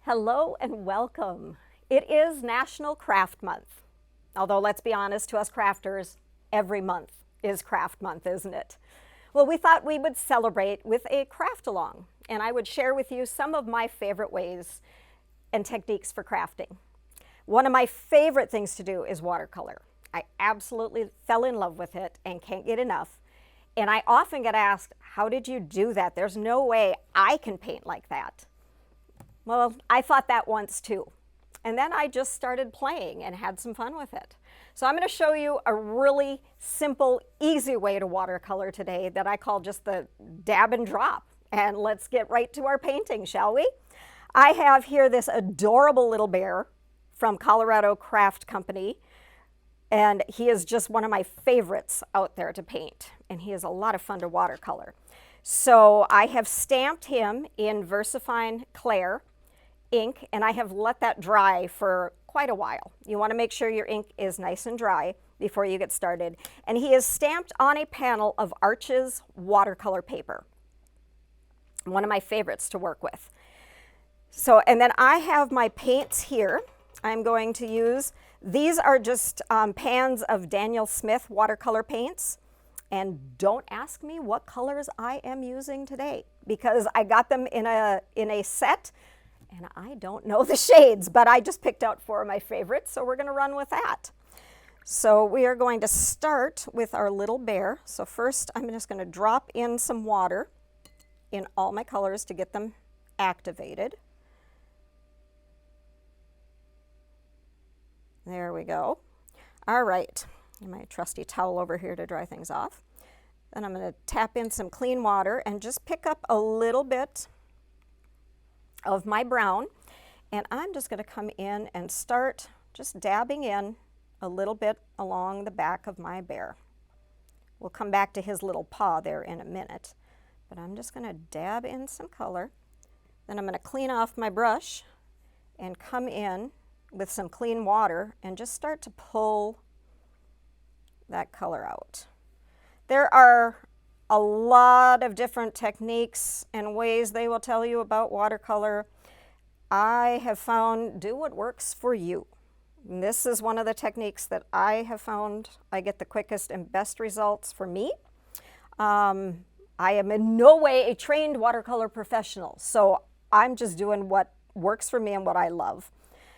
Hello and welcome. It is National Craft Month. Although, let's be honest, to us crafters, every month is Craft Month, isn't it? Well, we thought we would celebrate with a craft along, and I would share with you some of my favorite ways and techniques for crafting. One of my favorite things to do is watercolor. I absolutely fell in love with it and can't get enough. And I often get asked, how did you do that? There's no way I can paint like that. Well, I thought that once too. And then I just started playing and had some fun with it. So I'm going to show you a really simple, easy way to watercolor today that I call just the dab and drop. And let's get right to our painting, shall we? I have here this adorable little bear from Colorado Craft Company. And he is just one of my favorites out there to paint. And he is a lot of fun to watercolor. So I have stamped him in VersaFine Clair ink, and I have let that dry for quite a while. You want to make sure your ink is nice and dry before you get started. And he is stamped on a panel of Arches watercolor paper. One of my favorites to work with. So, and then I have my paints here. I'm going to use, these are just pans of Daniel Smith watercolor paints. And don't ask me what colors I am using today, because I got them in a set, and I don't know the shades, but I just picked out 4 of my favorites, so we're going to run with that. So we are going to start with our little bear. So first I'm just going to drop in some water in all my colors to get them activated. There we go. All right, my trusty towel over here to dry things off. Then I'm going to tap in some clean water and just pick up a little bit of my brown. And I'm just going to come in and start just dabbing in a little bit along the back of my bear. We'll come back to his little paw there in a minute. But I'm just going to dab in some color. Then I'm going to clean off my brush and come in with some clean water and just start to pull that color out. There are a lot of different techniques and ways they will tell you about watercolor. I have found do what works for you. And this is one of the techniques that I have found I get the quickest and best results for me. I am in no way a trained watercolor professional, so I'm just doing what works for me and what I love.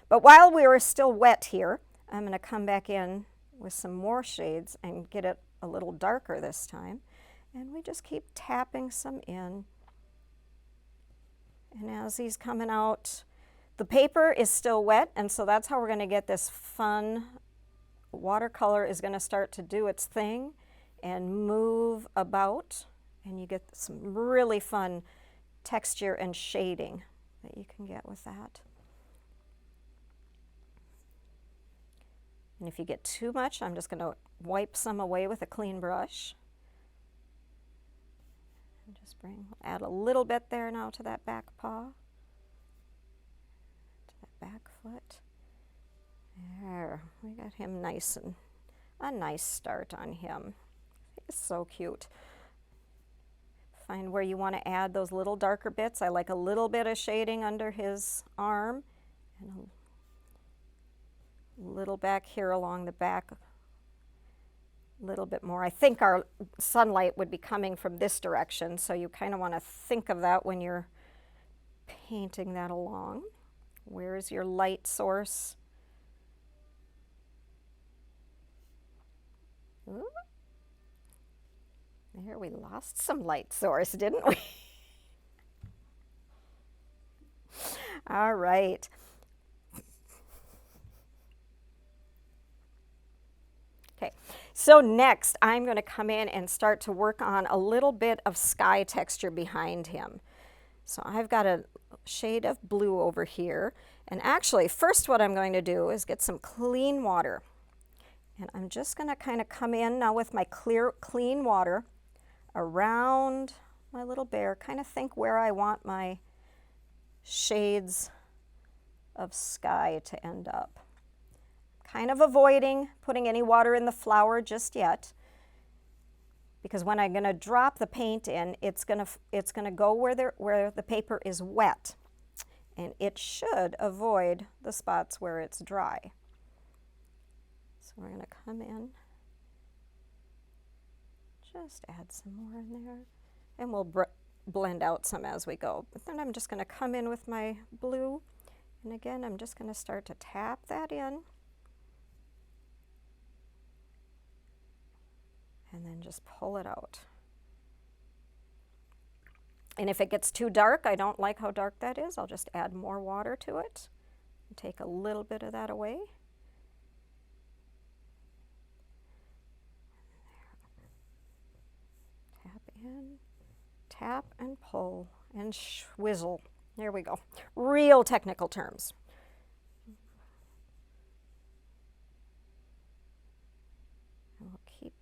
But while we are still wet here, I'm going to come back in with some more shades and get it a little darker this time. And we just keep tapping some in. And as he's coming out, the paper is still wet, and so that's how we're going to get this fun watercolor is going to start to do its thing and move about, and you get some really fun texture and shading that you can get with that. And if you get too much, I'm just going to wipe some away with a clean brush. And just add a little bit there now to that back paw, to that back foot. There, we got him nice, and a nice start on him. He's so cute. Find where you want to add those little darker bits. I like a little bit of shading under his arm, and a little back here along the back, a little bit more. I think our sunlight would be coming from this direction, so you kind of want to think of that when you're painting that along. Where is your light source? Ooh. There, we lost some light source, didn't we? All right. Okay, so next I'm going to come in and start to work on a little bit of sky texture behind him. So I've got a shade of blue over here, and actually first what I'm going to do is get some clean water, and I'm just going to kind of come in now with my clean water around my little bear, kind of think where I want my shades of sky to end up. Kind of avoiding putting any water in the flower just yet, because when I'm going to drop the paint in, it's going to go where the paper is wet. and it should avoid the spots where it's dry. So we're going to come in, just add some more in there, and we'll blend out some as we go. But then I'm just going to come in with my blue, and again I'm just going to start to tap that in, and then just pull it out. And if it gets too dark, I don't like how dark that is, I'll just add more water to it and take a little bit of that away. Tap in, tap and pull and swizzle. There we go. Real technical terms. And we'll keep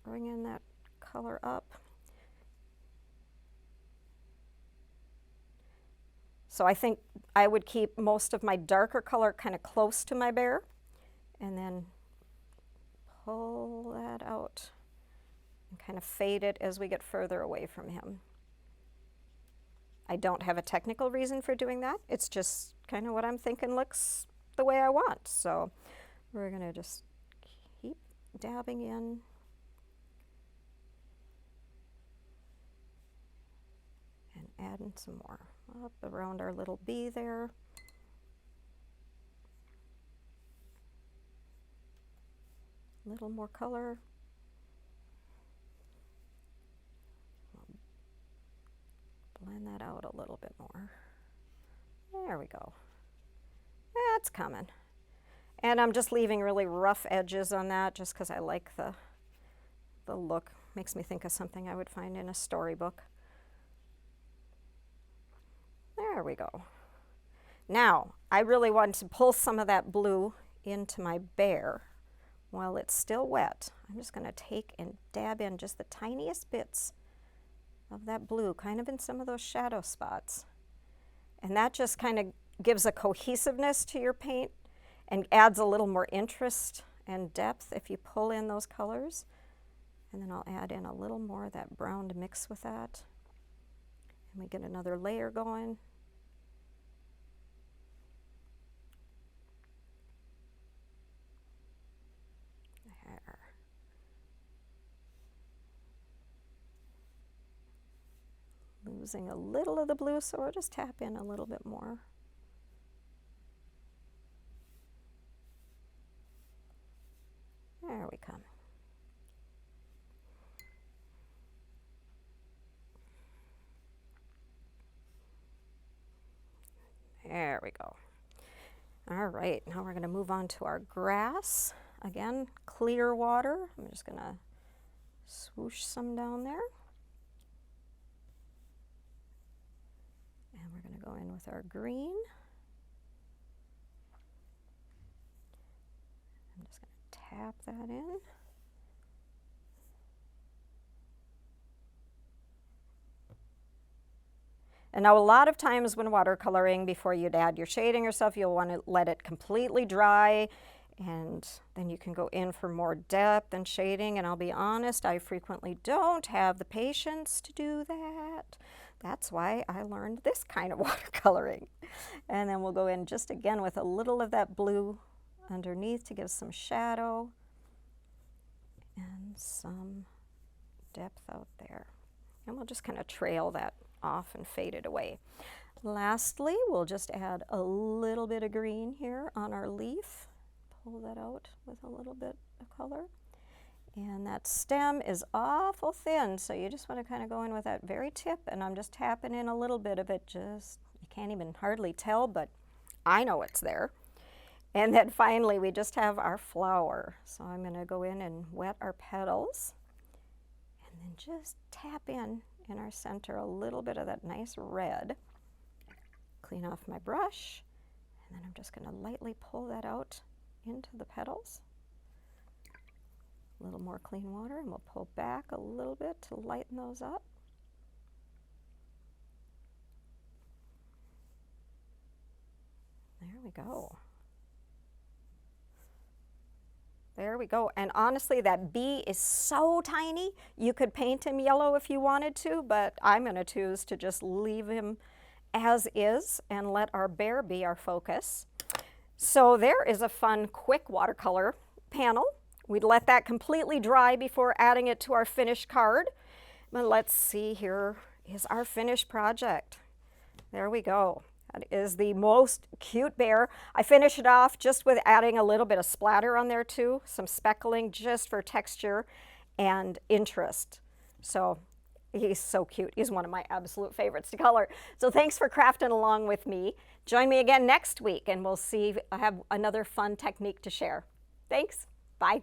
bringing that color up. So I think I would keep most of my darker color kind of close to my bear, and then pull that out and kind of fade it as we get further away from him. I don't have a technical reason for doing that. It's just kind of what I'm thinking looks the way I want. So we're going to just keep dabbing in. And adding some more up around our little bee there. A little more color. Blend that out a little bit more. There we go. That's coming. And I'm just leaving really rough edges on that just because I like the look. Makes me think of something I would find in a storybook. There we go. Now, I really want to pull some of that blue into my bear while it's still wet. I'm just going to take and dab in just the tiniest bits of that blue, kind of in some of those shadow spots. And that just kind of gives a cohesiveness to your paint and adds a little more interest and depth if you pull in those colors. And then I'll add in a little more of that brown to mix with that. And we get another layer going. There. Losing a little of the blue, so we'll just tap in a little bit more. There we come. There we go. All right, now we're going to move on to our grass. Again, clear water. I'm just going to swoosh some down there. And we're going to go in with our green. I'm just going to tap that in. And now a lot of times when watercoloring, before you'd add your shading or stuff, you'll want to let it completely dry, and then you can go in for more depth and shading. And I'll be honest, I frequently don't have the patience to do that. That's why I learned this kind of watercoloring. And then we'll go in just again with a little of that blue underneath to give some shadow and some depth out there. And we'll just kind of trail that off and fade it away. Lastly, we'll just add a little bit of green here on our leaf. Pull that out with a little bit of color. And that stem is awful thin, so you just want to kind of go in with that very tip, and I'm just tapping in a little bit of it. Just, you can't even hardly tell, but I know it's there. And then finally, we just have our flower. So I'm going to go in and wet our petals, and then just tap in our center a little bit of that nice red. Clean off my brush, and then I'm just going to lightly pull that out into the petals. A little more clean water, and we'll pull back a little bit to lighten those up. There we go. There we go. And honestly, that bee is so tiny. You could paint him yellow if you wanted to, but I'm going to choose to just leave him as is and let our bear be our focus. So there is a fun, quick watercolor panel. We'd let that completely dry before adding it to our finished card. But let's see, here is our finished project. There we go. That is the most cute bear. I finish it off just with adding a little bit of splatter on there too, some speckling just for texture and interest. So he's so cute. He's one of my absolute favorites to color. So thanks for crafting along with me. Join me again next week and we'll see, I have another fun technique to share. Thanks. Bye.